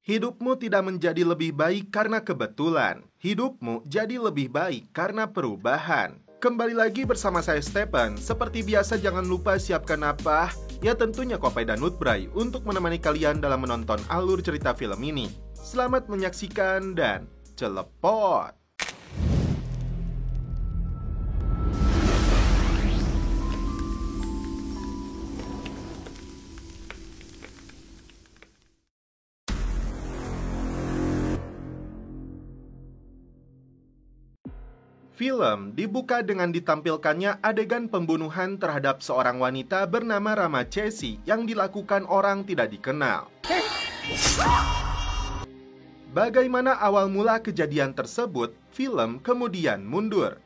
Hidupmu tidak menjadi lebih baik karena kebetulan. Hidupmu jadi lebih baik karena perubahan. Kembali lagi bersama saya Stephen. Seperti biasa jangan lupa siapkan apa? Ya tentunya kopi dan nutbray untuk menemani kalian dalam menonton alur cerita film ini. Selamat menyaksikan dan celepot! Film dibuka dengan ditampilkannya adegan pembunuhan terhadap seorang wanita bernama Rama Chelsea yang dilakukan orang tidak dikenal. Bagaimana awal mula kejadian tersebut, film kemudian mundur.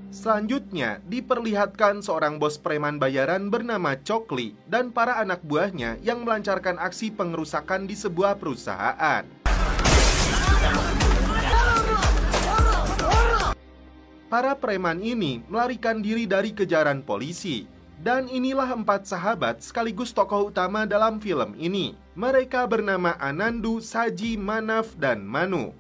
Selanjutnya, diperlihatkan seorang bos preman bayaran bernama Chokli dan para anak buahnya yang melancarkan aksi pengerusakan di sebuah perusahaan. Para preman ini melarikan diri dari kejaran polisi. Dan inilah 4 sahabat sekaligus tokoh utama dalam film ini. Mereka bernama Anandu, Saji, Manaf, dan Manu.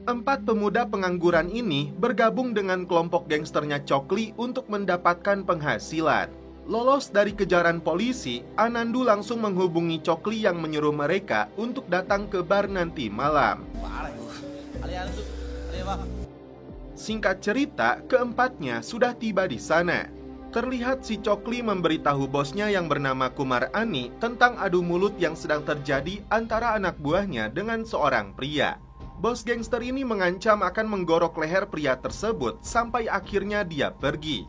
4 pemuda pengangguran ini bergabung dengan kelompok gangsternya Chokli untuk mendapatkan penghasilan. Lolos dari kejaran polisi, Anandu langsung menghubungi Chokli yang menyuruh mereka untuk datang ke bar nanti malam. Singkat cerita, keempatnya sudah tiba di sana. Terlihat si Chokli memberitahu bosnya yang bernama Kumar Ani tentang adu mulut yang sedang terjadi antara anak buahnya dengan seorang pria. Bos gangster ini mengancam akan menggorok leher pria tersebut sampai akhirnya dia pergi.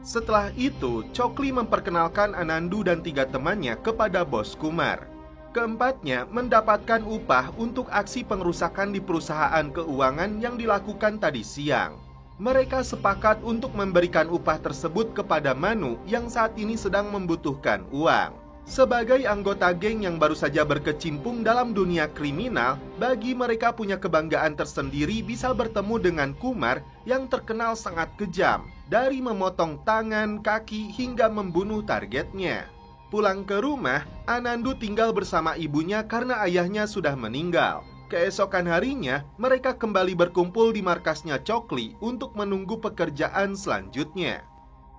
Setelah itu, Chokli memperkenalkan Anandu dan 3 temannya kepada bos Kumar. Keempatnya mendapatkan upah untuk aksi pengerusakan di perusahaan keuangan yang dilakukan tadi siang. Mereka sepakat untuk memberikan upah tersebut kepada Manu yang saat ini sedang membutuhkan uang. Sebagai anggota geng yang baru saja berkecimpung dalam dunia kriminal, bagi mereka punya kebanggaan tersendiri bisa bertemu dengan Kumar yang terkenal sangat kejam, dari memotong tangan, kaki, hingga membunuh targetnya. Pulang ke rumah, Anandu tinggal bersama ibunya karena ayahnya sudah meninggal. Keesokan harinya, mereka kembali berkumpul di markasnya Chokli untuk menunggu pekerjaan selanjutnya.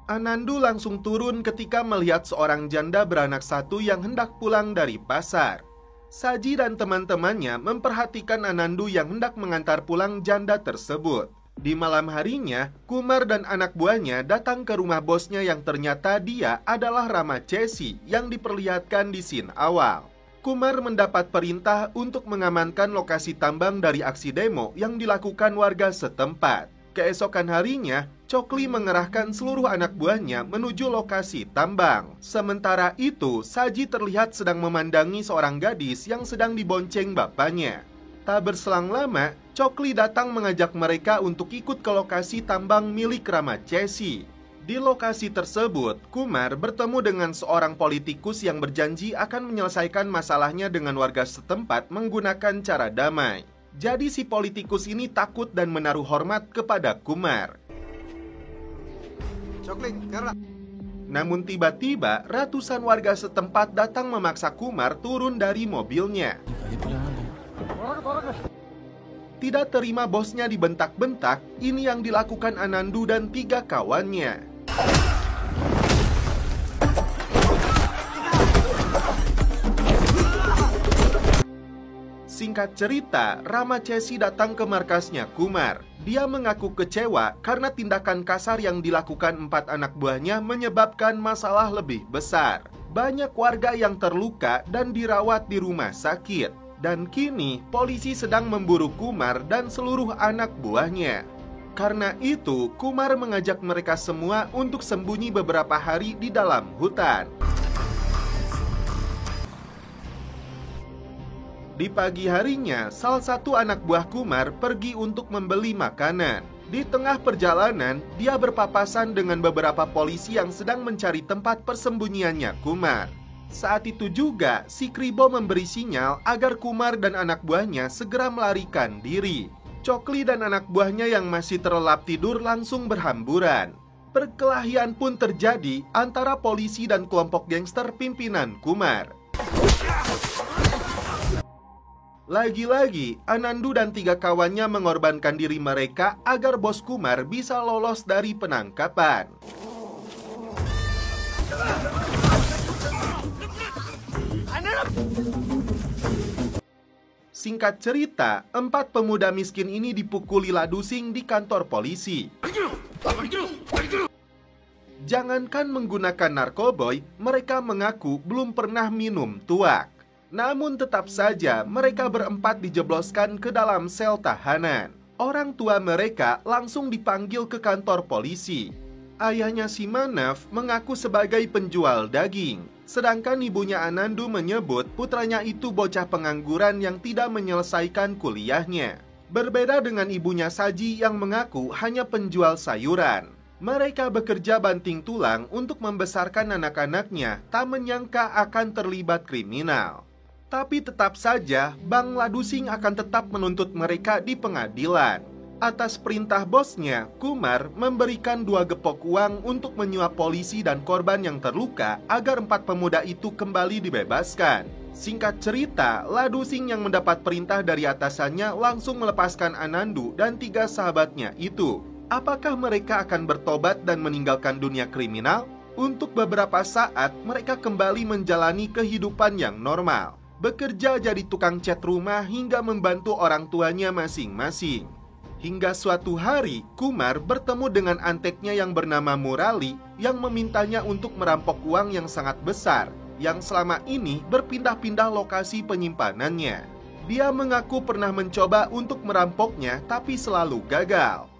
Anandu langsung turun ketika melihat seorang janda beranak 1 yang hendak pulang dari pasar. Saji dan teman-temannya memperhatikan Anandu yang hendak mengantar pulang janda tersebut. Di malam harinya, Kumar dan anak buahnya datang ke rumah bosnya yang ternyata dia adalah Rama Chelsea yang diperlihatkan di scene awal. Kumar mendapat perintah untuk mengamankan lokasi tambang dari aksi demo yang dilakukan warga setempat. Keesokan harinya, Chokli mengerahkan seluruh anak buahnya menuju lokasi tambang. Sementara itu, Saji terlihat sedang memandangi seorang gadis yang sedang dibonceng bapaknya. Tak berselang lama, Chokli datang mengajak mereka untuk ikut ke lokasi tambang milik Rama Chelsea. Di lokasi tersebut, Kumar bertemu dengan seorang politikus yang berjanji akan menyelesaikan masalahnya dengan warga setempat menggunakan cara damai. Jadi si politikus ini takut dan menaruh hormat kepada Kumar. Namun tiba-tiba ratusan warga setempat datang memaksa Kumar turun dari mobilnya. Tidak terima bosnya dibentak-bentak, ini yang dilakukan Anandu dan 3 kawannya. Singkat cerita, Rama Chelsea datang ke markasnya Kumar. Dia mengaku kecewa karena tindakan kasar yang dilakukan 4 anak buahnya menyebabkan masalah lebih besar. Banyak warga yang terluka dan dirawat di rumah sakit. Dan kini polisi sedang memburu Kumar dan seluruh anak buahnya. Karena itu, Kumar mengajak mereka semua untuk sembunyi beberapa hari di dalam hutan. Di pagi harinya, salah satu anak buah Kumar pergi untuk membeli makanan. Di tengah perjalanan, dia berpapasan dengan beberapa polisi yang sedang mencari tempat persembunyiannya Kumar. Saat itu juga, si Kribo memberi sinyal agar Kumar dan anak buahnya segera melarikan diri. Chokli dan anak buahnya yang masih terlelap tidur langsung berhamburan. Perkelahian pun terjadi antara polisi dan kelompok gangster pimpinan Kumar. Lagi-lagi, Anandu dan 3 kawannya mengorbankan diri mereka agar bos Kumar bisa lolos dari penangkapan. Singkat cerita, 4 pemuda miskin ini dipukuli ladusing di kantor polisi. Jangankan menggunakan narkoboy, mereka mengaku belum pernah minum tuak. Namun tetap saja mereka berempat dijebloskan ke dalam sel tahanan. Orang tua mereka langsung dipanggil ke kantor polisi. Ayahnya si Manav mengaku sebagai penjual daging, sedangkan ibunya Anandu menyebut putranya itu bocah pengangguran yang tidak menyelesaikan kuliahnya. Berbeda dengan ibunya Saji yang mengaku hanya penjual sayuran. Mereka bekerja banting tulang untuk membesarkan anak-anaknya, tak menyangka akan terlibat kriminal. Tapi tetap saja, Bang Ladusing akan tetap menuntut mereka di pengadilan. Atas perintah bosnya, Kumar memberikan 2 gepok uang untuk menyuap polisi dan korban yang terluka agar 4 pemuda itu kembali dibebaskan. Singkat cerita, Ladusing yang mendapat perintah dari atasannya langsung melepaskan Anandu dan 3 sahabatnya itu. Apakah mereka akan bertobat dan meninggalkan dunia kriminal? Untuk beberapa saat, mereka kembali menjalani kehidupan yang normal. Bekerja jadi tukang cat rumah hingga membantu orang tuanya masing-masing. Hingga suatu hari, Kumar bertemu dengan anteknya yang bernama Murali yang memintanya untuk merampok uang yang sangat besar yang selama ini berpindah-pindah lokasi penyimpanannya. Dia mengaku pernah mencoba untuk merampoknya tapi selalu gagal.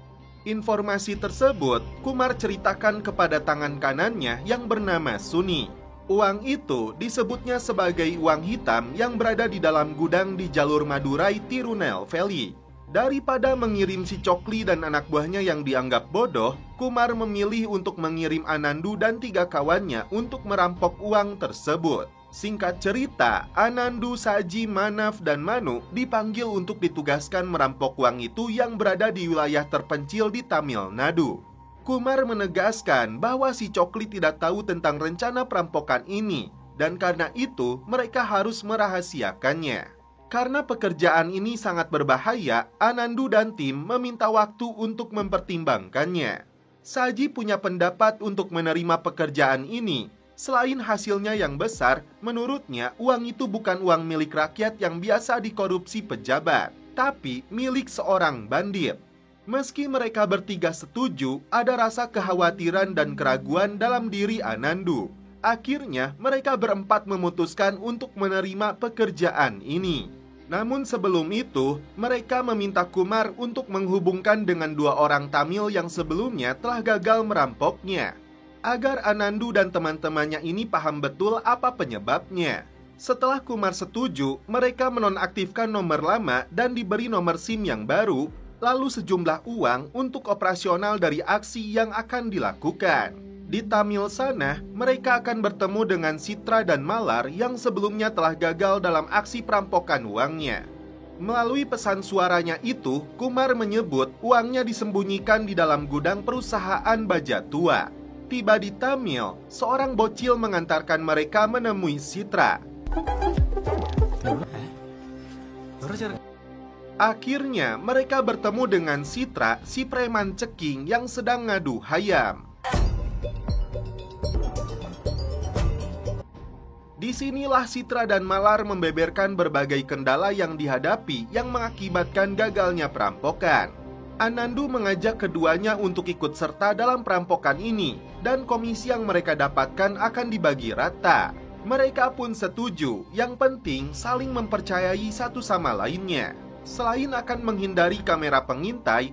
Informasi tersebut Kumar ceritakan kepada tangan kanannya yang bernama Suni. Uang itu disebutnya sebagai uang hitam yang berada di dalam gudang di jalur Madurai Tirunelveli. Daripada mengirim si Cokli dan anak buahnya yang dianggap bodoh, Kumar memilih untuk mengirim Anandu dan 3 kawannya untuk merampok uang tersebut. Singkat cerita, Anandu, Saji, Manav, dan Manu dipanggil untuk ditugaskan merampok uang itu yang berada di wilayah terpencil di Tamil Nadu. Kumar menegaskan bahwa si Cokli tidak tahu tentang rencana perampokan ini, dan karena itu mereka harus merahasiakannya. Karena pekerjaan ini sangat berbahaya, Anandu dan tim meminta waktu untuk mempertimbangkannya. Saji punya pendapat untuk menerima pekerjaan ini. Selain hasilnya yang besar, menurutnya uang itu bukan uang milik rakyat yang biasa dikorupsi pejabat, tapi milik seorang bandit. Meski mereka bertiga setuju, ada rasa kekhawatiran dan keraguan dalam diri Anandu. Akhirnya, mereka berempat memutuskan untuk menerima pekerjaan ini. Namun sebelum itu, mereka meminta Kumar untuk menghubungkan dengan 2 orang Tamil yang sebelumnya telah gagal merampoknya, agar Anandu dan teman-temannya ini paham betul apa penyebabnya. Setelah Kumar setuju, mereka menonaktifkan nomor lama dan diberi nomor SIM yang baru, lalu sejumlah uang untuk operasional dari aksi yang akan dilakukan. Di Tamil sana, mereka akan bertemu dengan Sitra dan Malar yang sebelumnya telah gagal dalam aksi perampokan uangnya. Melalui pesan suaranya itu, Kumar menyebut uangnya disembunyikan di dalam gudang perusahaan baja tua. Tiba di Tamil, seorang bocil mengantarkan mereka menemui Sitra. Akhirnya, mereka bertemu dengan Sitra, si preman ceking yang sedang ngadu hayam. Disinilah Sitra dan Malar membeberkan berbagai kendala yang dihadapi yang mengakibatkan gagalnya perampokan. Anandu mengajak keduanya untuk ikut serta dalam perampokan ini, dan komisi yang mereka dapatkan akan dibagi rata. Mereka pun setuju, yang penting saling mempercayai satu sama lainnya. Selain akan menghindari kamera pengintai,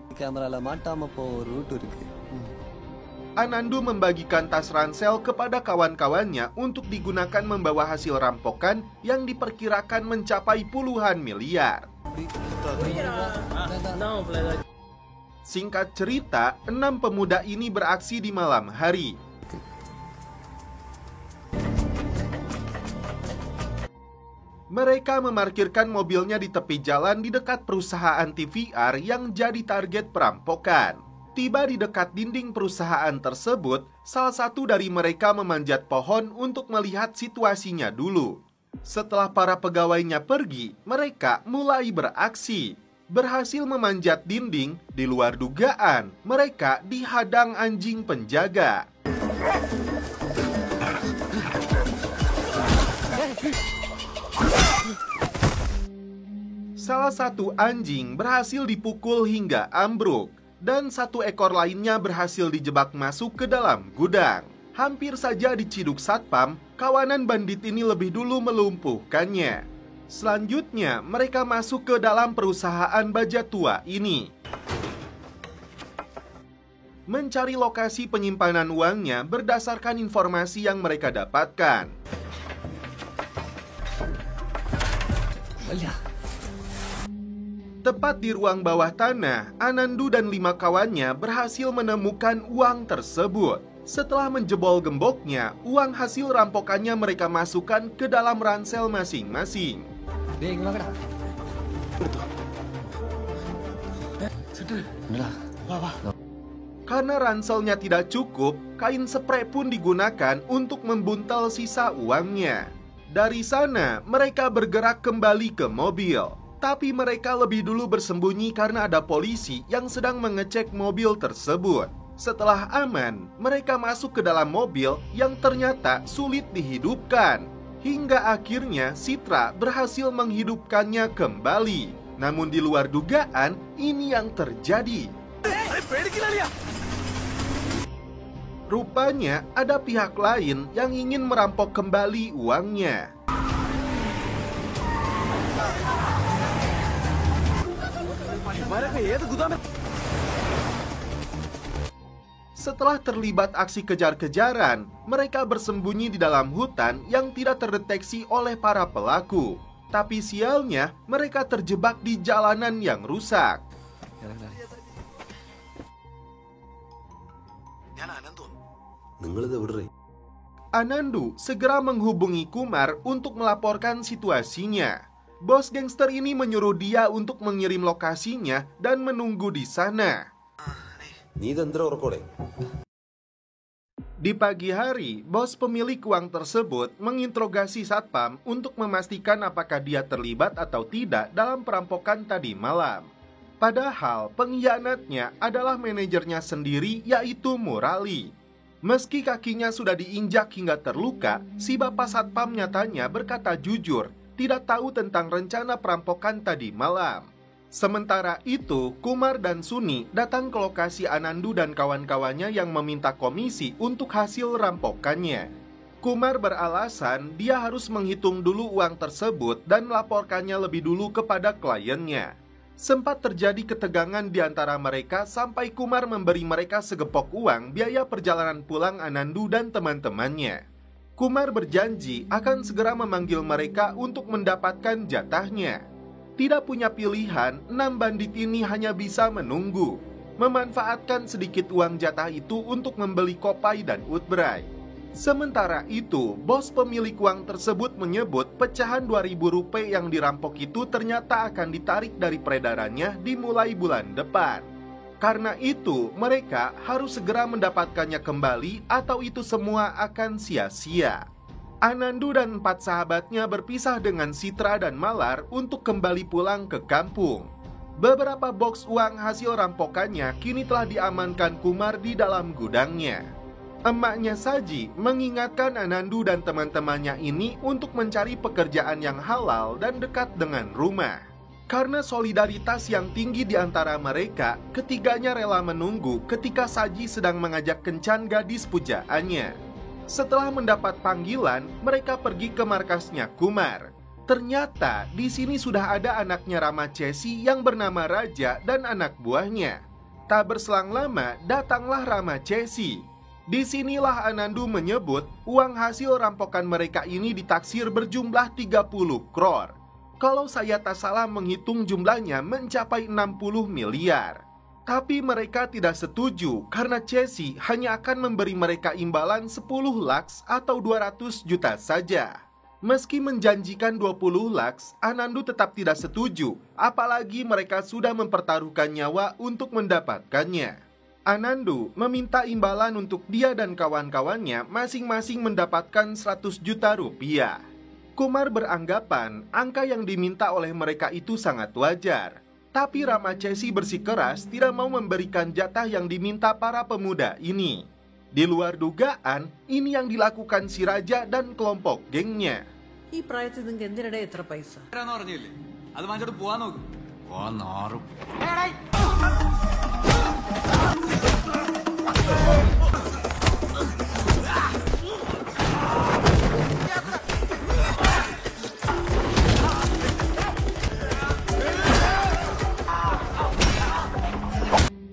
Anandu membagikan tas ransel kepada kawan-kawannya untuk digunakan membawa hasil rampokan yang diperkirakan mencapai puluhan miliar. Singkat cerita, 6 pemuda ini beraksi di malam hari. Mereka memarkirkan mobilnya di tepi jalan di dekat perusahaan TVR yang jadi target perampokan. Tiba di dekat dinding perusahaan tersebut, salah satu dari mereka memanjat pohon untuk melihat situasinya dulu. Setelah para pegawainya pergi, mereka mulai beraksi. Berhasil memanjat dinding, di luar dugaan, mereka dihadang anjing penjaga. Salah satu anjing berhasil dipukul hingga ambruk, dan satu ekor lainnya berhasil dijebak masuk ke dalam gudang. Hampir saja diciduk satpam, kawanan bandit ini lebih dulu melumpuhkannya. Selanjutnya, mereka masuk ke dalam perusahaan baja tua ini. Mencari lokasi penyimpanan uangnya berdasarkan informasi yang mereka dapatkan. Tepat di ruang bawah tanah, Anandu dan 5 kawannya berhasil menemukan uang tersebut. Setelah menjebol gemboknya, uang hasil rampokannya mereka masukkan ke dalam ransel masing-masing. Karena ranselnya tidak cukup, kain spray pun digunakan untuk membuntel sisa uangnya. Dari sana, mereka bergerak kembali ke mobil. Tapi mereka lebih dulu bersembunyi karena ada polisi yang sedang mengecek mobil tersebut. Setelah aman, mereka masuk ke dalam mobil yang ternyata sulit dihidupkan. Hingga akhirnya Citra berhasil menghidupkannya kembali. Namun di luar dugaan, ini yang terjadi. Rupanya ada pihak lain yang ingin merampok kembali uangnya. Setelah terlibat aksi kejar-kejaran, mereka bersembunyi di dalam hutan yang tidak terdeteksi oleh para pelaku. Tapi sialnya, mereka terjebak di jalanan yang rusak. Anandu segera menghubungi Kumar untuk melaporkan situasinya. Bos gangster ini menyuruh dia untuk mengirim lokasinya dan menunggu di sana. Di pagi hari, bos pemilik uang tersebut menginterogasi satpam untuk memastikan apakah dia terlibat atau tidak dalam perampokan tadi malam. Padahal pengkhianatnya adalah manajernya sendiri, yaitu Murali. Meski kakinya sudah diinjak hingga terluka, si bapak satpam nyatanya berkata jujur tidak tahu tentang rencana perampokan tadi malam. Sementara itu, Kumar dan Suni datang ke lokasi Anandu dan kawan-kawannya yang meminta komisi untuk hasil rampokannya. Kumar beralasan dia harus menghitung dulu uang tersebut dan melaporkannya lebih dulu kepada kliennya. Sempat terjadi ketegangan di antara mereka sampai Kumar memberi mereka segepok uang biaya perjalanan pulang Anandu dan teman-temannya. Kumar berjanji akan segera memanggil mereka untuk mendapatkan jatahnya. Tidak punya pilihan, 6 bandit ini hanya bisa menunggu, memanfaatkan sedikit uang jatah itu untuk membeli Kopai dan Utbrai. Sementara itu, bos pemilik uang tersebut menyebut pecahan 2.000 rupiah yang dirampok itu ternyata akan ditarik dari peredarannya dimulai bulan depan. Karena itu, mereka harus segera mendapatkannya kembali atau itu semua akan sia-sia. Anandu dan 4 sahabatnya berpisah dengan Citra dan Malar untuk kembali pulang ke kampung. Beberapa box uang hasil rampokannya kini telah diamankan Kumar di dalam gudangnya. Emaknya Saji mengingatkan Anandu dan teman-temannya ini untuk mencari pekerjaan yang halal dan dekat dengan rumah. Karena solidaritas yang tinggi di antara mereka, ketiganya rela menunggu ketika Saji sedang mengajak kencan gadis pujaannya. Setelah mendapat panggilan, mereka pergi ke markasnya Kumar. Ternyata di sini sudah ada anaknya Rama Chesi yang bernama Raja dan anak buahnya. Tak berselang lama, datanglah Rama Chesi. Disinilah Anandu menyebut uang hasil rampokan mereka ini ditaksir berjumlah 30 crore. Kalau saya tak salah menghitung jumlahnya mencapai 60 miliar. Tapi mereka tidak setuju karena Chesi hanya akan memberi mereka imbalan 10 lakhs atau 200 juta saja. Meski menjanjikan 20 lakhs, Anandu tetap tidak setuju, apalagi mereka sudah mempertaruhkan nyawa untuk mendapatkannya. Anandu meminta imbalan untuk dia dan kawan-kawannya masing-masing mendapatkan 100 juta rupiah. Kumar beranggapan angka yang diminta oleh mereka itu sangat wajar. Tapi Ramachesi bersikeras tidak mau memberikan jatah yang diminta para pemuda ini. Di luar dugaan, ini yang dilakukan si raja dan kelompok gengnya. ഈ പ്രായത്തിൽ നിങ്ങൾക്ക് എന്തിനടേ എത്ര പൈസ? അത് വാങ്ങിച്ചോട്ട് പോവാൻ നോക്ക്. പോവാൻ നാറും.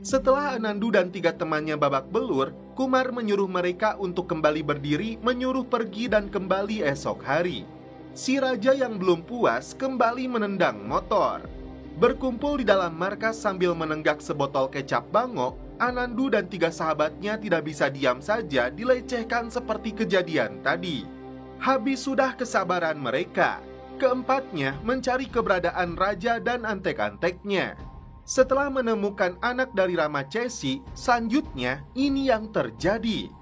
Setelah Anandu dan 3 temannya babak belur, Kumar menyuruh mereka untuk kembali berdiri, menyuruh pergi dan kembali esok hari. Si raja yang belum puas kembali menendang motor. Berkumpul di dalam markas sambil menenggak sebotol kecap bango, Anandu dan 3 sahabatnya tidak bisa diam saja dilecehkan seperti kejadian tadi. Habis sudah kesabaran mereka. Keempatnya mencari keberadaan raja dan antek-anteknya. Setelah menemukan anak dari Ramachesi, selanjutnya ini yang terjadi.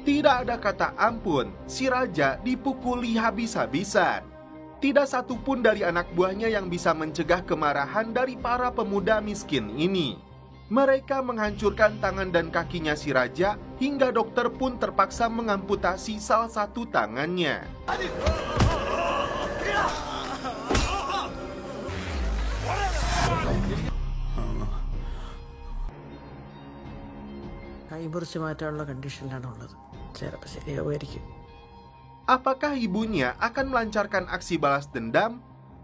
Tidak ada kata ampun, si raja dipukuli habis-habisan. Tidak satupun dari anak buahnya yang bisa mencegah kemarahan dari para pemuda miskin ini. Mereka menghancurkan tangan dan kakinya si raja, hingga dokter pun terpaksa mengamputasi salah satu tangannya. കൈ മുറിച്ച് മാറ്റാനുള്ള കണ്ടീഷനിലാണുള്ളത്. ചിലപ്പോൾ ശരിയാവുമായിരിക്കും. Apakah ibunya akan melancarkan aksi balas dendam?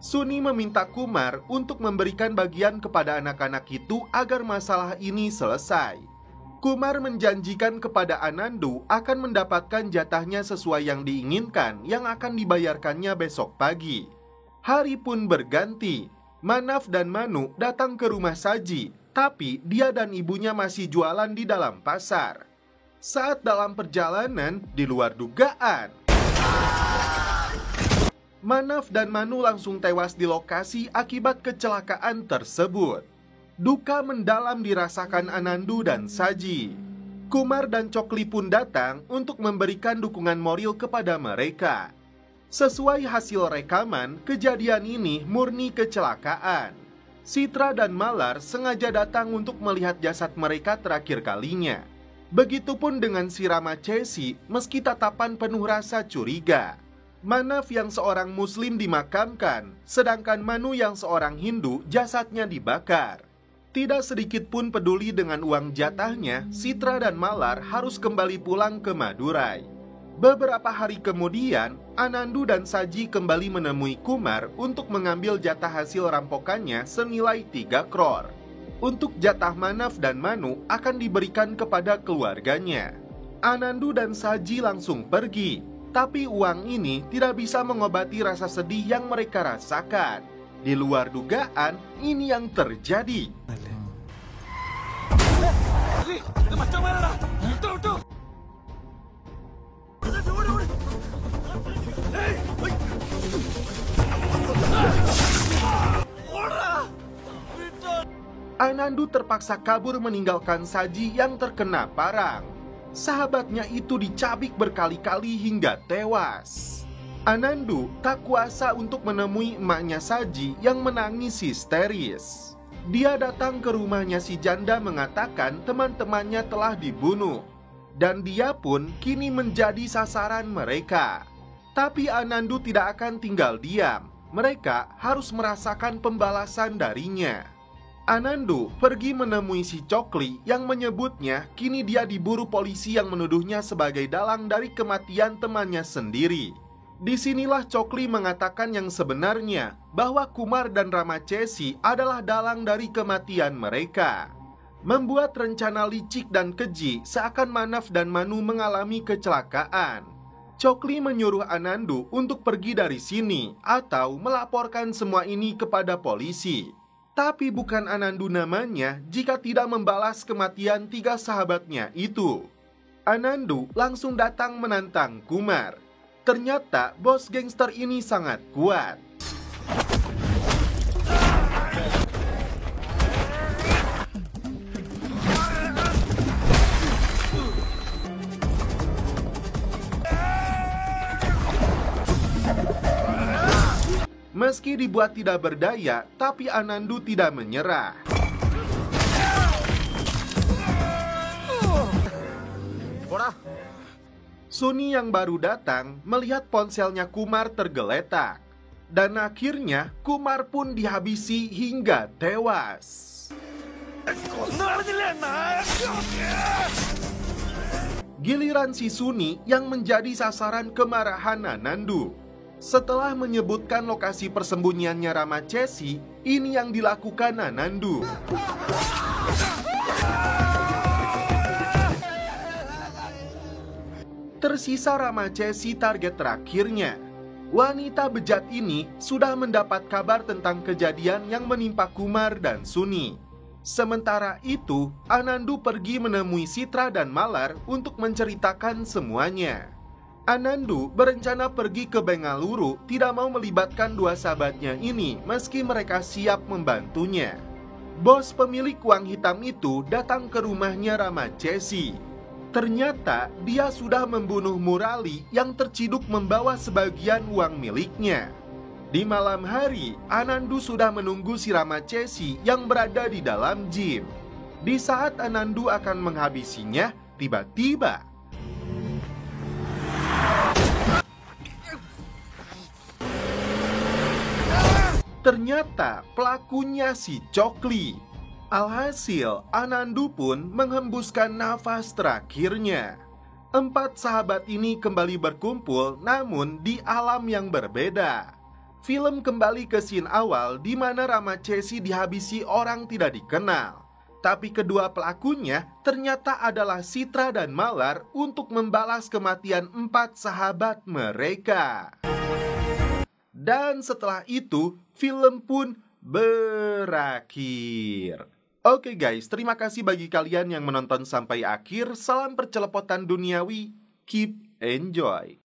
Suni meminta Kumar untuk memberikan bagian kepada anak-anak itu agar masalah ini selesai. Kumar menjanjikan kepada Anandu akan mendapatkan jatahnya sesuai yang diinginkan yang akan dibayarkannya besok pagi. Hari pun berganti. Manaf dan Manu datang ke rumah Saji, tapi dia dan ibunya masih jualan di dalam pasar. Saat dalam perjalanan, di luar dugaan, Manaf dan Manu langsung tewas di lokasi akibat kecelakaan tersebut. Duka mendalam dirasakan Anandu dan Saji. Kumar dan Chokli pun datang untuk memberikan dukungan moral kepada mereka. Sesuai hasil rekaman, kejadian ini murni kecelakaan. Sitra dan Malar sengaja datang untuk melihat jasad mereka terakhir kalinya. Begitupun dengan si Ramachesi, meski tatapan penuh rasa curiga. Manaf yang seorang muslim dimakamkan, sedangkan Manu yang seorang Hindu jasadnya dibakar. Tidak sedikit pun peduli dengan uang jatahnya, Sitra dan Malar harus kembali pulang ke Madurai. Beberapa hari kemudian, Anandu dan Saji kembali menemui Kumar untuk mengambil jatah hasil rampokannya senilai 3 crore. Untuk jatah Manaf dan Manu akan diberikan kepada keluarganya. Anandu dan Saji langsung pergi, tapi uang ini tidak bisa mengobati rasa sedih yang mereka rasakan. Di luar dugaan, ini yang terjadi. Anandu terpaksa kabur meninggalkan Saji yang terkena parang. Sahabatnya itu dicabik berkali-kali hingga tewas. Anandu tak kuasa untuk menemui emaknya Saji yang menangis histeris. Dia datang ke rumahnya si janda mengatakan teman-temannya telah dibunuh. Dan dia pun kini menjadi sasaran mereka. Tapi Anandu tidak akan tinggal diam. Mereka harus merasakan pembalasan darinya. Anandu pergi menemui si Chokli yang menyebutnya kini dia diburu polisi yang menuduhnya sebagai dalang dari kematian temannya sendiri. Disinilah Chokli mengatakan yang sebenarnya, bahwa Kumar dan Ramachesi adalah dalang dari kematian mereka. Membuat rencana licik dan keji seakan Manaf dan Manu mengalami kecelakaan. Chokli menyuruh Anandu untuk pergi dari sini atau melaporkan semua ini kepada polisi. Tapi bukan Anandu namanya jika tidak membalas kematian 3 sahabatnya itu. Anandu langsung datang menantang Kumar. Ternyata bos gangster ini sangat kuat. Meski dibuat tidak berdaya, tapi Anandu tidak menyerah. Suni yang baru datang melihat ponselnya Kumar tergeletak. Dan akhirnya Kumar pun dihabisi hingga tewas. Giliran si Suni yang menjadi sasaran kemarahan Anandu. Setelah menyebutkan lokasi persembunyiannya Ramachesi, ini yang dilakukan Anandu. Tersisa Ramachesi target terakhirnya. Wanita bejat ini sudah mendapat kabar tentang kejadian yang menimpa Kumar dan Suni. Sementara itu, Anandu pergi menemui Sitra dan Malar untuk menceritakan semuanya. Anandu berencana pergi ke Bengaluru, tidak mau melibatkan dua sahabatnya ini meski mereka siap membantunya. Bos pemilik uang hitam itu datang ke rumahnya Ramachesi. Ternyata dia sudah membunuh Murali yang terciduk membawa sebagian uang miliknya. Di malam hari, Anandu sudah menunggu si Ramachesi yang berada di dalam gym. Di saat Anandu akan menghabisinya, tiba-tiba ternyata pelakunya si Chokli. Alhasil, Anandu pun menghembuskan nafas terakhirnya. 4 sahabat ini kembali berkumpul, namun di alam yang berbeda. Film kembali ke scene awal di mana Ramachesi dihabisi orang tidak dikenal. Tapi kedua pelakunya ternyata adalah Sitra dan Malar untuk membalas kematian 4 sahabat mereka. Dan setelah itu, film pun berakhir. Oke guys, terima kasih bagi kalian yang menonton sampai akhir. Salam percelepotan duniawi, keep enjoy.